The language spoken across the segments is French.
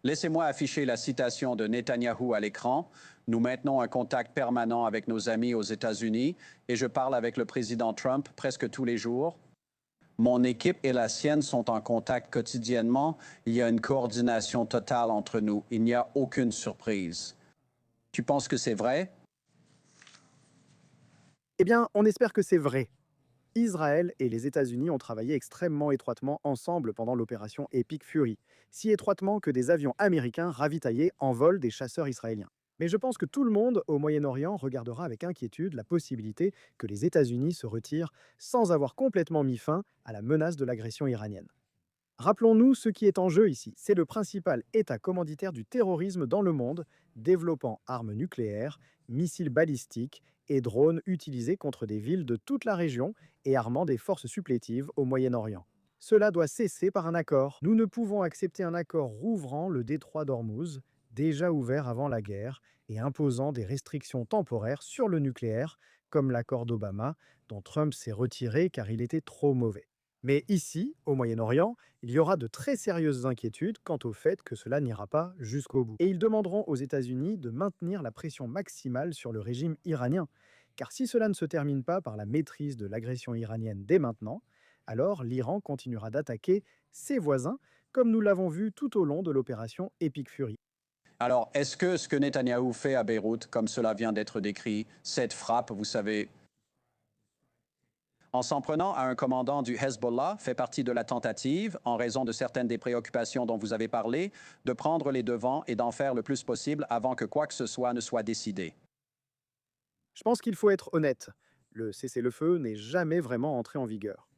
Laissez-moi afficher la citation de Netanyahou à l'écran. Nous maintenons un contact permanent avec nos amis aux États-Unis et je parle avec le président Trump presque tous les jours. Mon équipe et la sienne sont en contact quotidiennement. Il y a une coordination totale entre nous. Il n'y a aucune surprise. Tu penses que c'est vrai? Eh bien, on espère que c'est vrai. Israël et les États-Unis ont travaillé extrêmement étroitement ensemble pendant l'opération Epic Fury, si étroitement que des avions américains ravitaillaient en vol des chasseurs israéliens. Mais je pense que tout le monde au Moyen-Orient regardera avec inquiétude la possibilité que les États-Unis se retirent sans avoir complètement mis fin à la menace de l'agression iranienne. Rappelons-nous ce qui est en jeu ici. C'est le principal État commanditaire du terrorisme dans le monde, développant armes nucléaires, missiles balistiques et drones utilisés contre des villes de toute la région et armant des forces supplétives au Moyen-Orient. Cela doit cesser par un accord. Nous ne pouvons accepter un accord rouvrant le détroit d'Ormuz, déjà ouvert avant la guerre, et imposant des restrictions temporaires sur le nucléaire, comme l'accord d'Obama, dont Trump s'est retiré car il était trop mauvais. Mais ici, au Moyen-Orient, il y aura de très sérieuses inquiétudes quant au fait que cela n'ira pas jusqu'au bout. Et ils demanderont aux États-Unis de maintenir la pression maximale sur le régime iranien. Car si cela ne se termine pas par la maîtrise de l'agression iranienne dès maintenant, alors l'Iran continuera d'attaquer ses voisins, comme nous l'avons vu tout au long de l'opération Epic Fury. Alors, est-ce que ce que Netanyahou fait à Beyrouth, comme cela vient d'être décrit, cette frappe, vous savez, en s'en prenant à un commandant du Hezbollah, fait partie de la tentative, en raison de certaines des préoccupations dont vous avez parlé, de prendre les devants et d'en faire le plus possible avant que quoi que ce soit ne soit décidé? Je pense qu'il faut être honnête. Le cessez-le-feu n'est jamais vraiment entré en vigueur.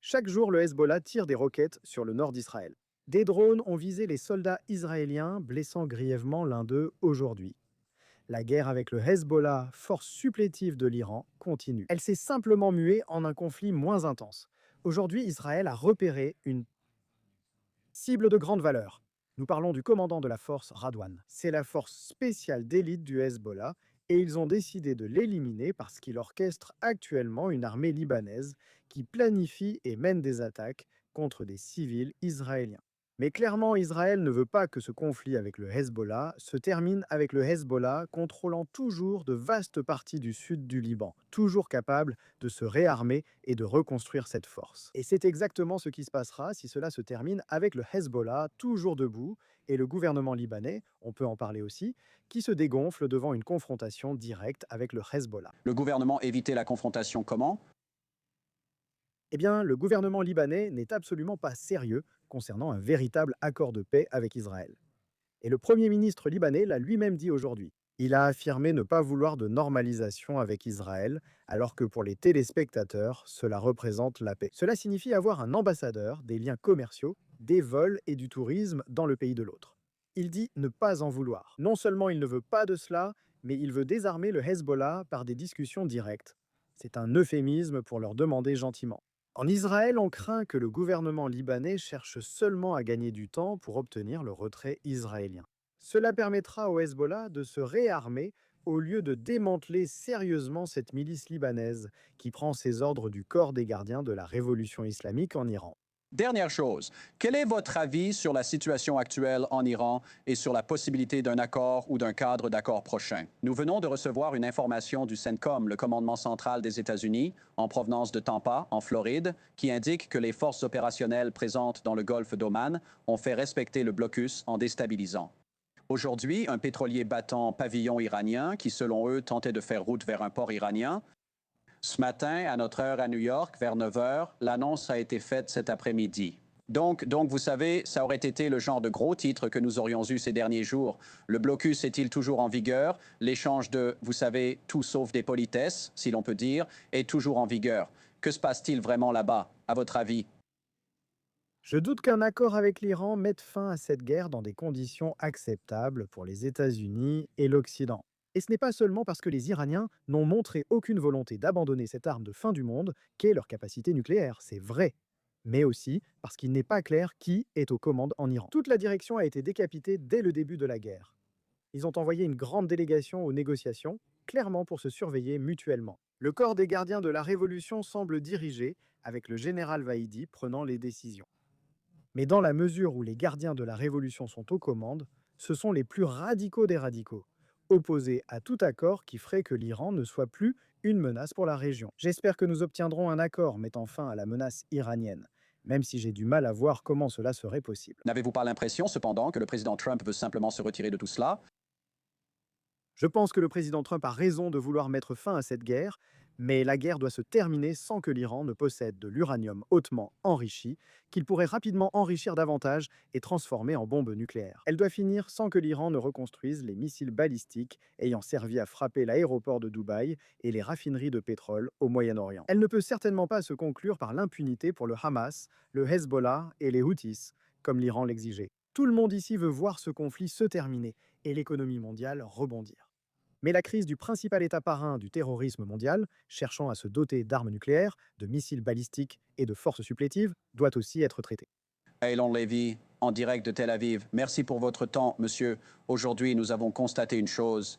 Chaque jour, le Hezbollah tire des roquettes sur le nord d'Israël. Des drones ont visé les soldats israéliens, blessant grièvement l'un d'eux aujourd'hui. La guerre avec le Hezbollah, force supplétive de l'Iran, continue. Elle s'est simplement muée en un conflit moins intense. Aujourd'hui, Israël a repéré une cible de grande valeur. Nous parlons du commandant de la force Radwan. C'est la force spéciale d'élite du Hezbollah et ils ont décidé de l'éliminer parce qu'il orchestre actuellement une armée libanaise qui planifie et mène des attaques contre des civils israéliens. Mais clairement, Israël ne veut pas que ce conflit avec le Hezbollah se termine avec le Hezbollah contrôlant toujours de vastes parties du sud du Liban, toujours capable de se réarmer et de reconstruire cette force. Et c'est exactement ce qui se passera si cela se termine avec le Hezbollah toujours debout et le gouvernement libanais, on peut en parler aussi, qui se dégonfle devant une confrontation directe avec le Hezbollah. Le gouvernement évitait la confrontation comment? Eh bien, le gouvernement libanais n'est absolument pas sérieux concernant un véritable accord de paix avec Israël. Et le Premier ministre libanais l'a lui-même dit aujourd'hui. Il a affirmé ne pas vouloir de normalisation avec Israël, alors que pour les téléspectateurs, cela représente la paix. Cela signifie avoir un ambassadeur, des liens commerciaux, des vols et du tourisme dans le pays de l'autre. Il dit ne pas en vouloir. Non seulement il ne veut pas de cela, mais il veut désarmer le Hezbollah par des discussions directes. C'est un euphémisme pour leur demander gentiment. En Israël, on craint que le gouvernement libanais cherche seulement à gagner du temps pour obtenir le retrait israélien. Cela permettra au Hezbollah de se réarmer au lieu de démanteler sérieusement cette milice libanaise qui prend ses ordres du corps des gardiens de la révolution islamique en Iran. Dernière chose, quel est votre avis sur la situation actuelle en Iran et sur la possibilité d'un accord ou d'un cadre d'accord prochain? Nous venons de recevoir une information du CENTCOM, le commandement central des États-Unis, en provenance de Tampa, en Floride, qui indique que les forces opérationnelles présentes dans le golfe d'Oman ont fait respecter le blocus en déstabilisant. Aujourd'hui, un pétrolier battant pavillon iranien, qui selon eux tentait de faire route vers un port iranien, ce matin, à notre heure à New York, vers 9 heures, l'annonce a été faite cet après-midi. Donc, vous savez, ça aurait été le genre de gros titre que nous aurions eu ces derniers jours. Le blocus est-il toujours en vigueur? L'échange de, vous savez, tout sauf des politesses, si l'on peut dire, est toujours en vigueur. Que se passe-t-il vraiment là-bas, à votre avis? Je doute qu'un accord avec l'Iran mette fin à cette guerre dans des conditions acceptables pour les États-Unis et l'Occident. Et ce n'est pas seulement parce que les Iraniens n'ont montré aucune volonté d'abandonner cette arme de fin du monde qu'est leur capacité nucléaire, c'est vrai. Mais aussi parce qu'il n'est pas clair qui est aux commandes en Iran. Toute la direction a été décapitée dès le début de la guerre. Ils ont envoyé une grande délégation aux négociations, clairement pour se surveiller mutuellement. Le corps des gardiens de la révolution semble dirigé, avec le général Vaïdi prenant les décisions. Mais dans la mesure où les gardiens de la révolution sont aux commandes, ce sont les plus radicaux des radicaux, opposés à tout accord qui ferait que l'Iran ne soit plus une menace pour la région. J'espère que nous obtiendrons un accord mettant fin à la menace iranienne, même si j'ai du mal à voir comment cela serait possible. N'avez-vous pas l'impression, cependant, que le président Trump veut simplement se retirer de tout cela? Je pense que le président Trump a raison de vouloir mettre fin à cette guerre, mais la guerre doit se terminer sans que l'Iran ne possède de l'uranium hautement enrichi, qu'il pourrait rapidement enrichir davantage et transformer en bombe nucléaire. Elle doit finir sans que l'Iran ne reconstruise les missiles balistiques ayant servi à frapper l'aéroport de Dubaï et les raffineries de pétrole au Moyen-Orient. Elle ne peut certainement pas se conclure par l'impunité pour le Hamas, le Hezbollah et les Houthis, comme l'Iran l'exigeait. Tout le monde ici veut voir ce conflit se terminer et l'économie mondiale rebondir. Mais la crise du principal État parrain du terrorisme mondial, cherchant à se doter d'armes nucléaires, de missiles balistiques et de forces supplétives, doit aussi être traitée. Eylon Levy, en direct de Tel Aviv. Merci pour votre temps, monsieur. Aujourd'hui, nous avons constaté une chose.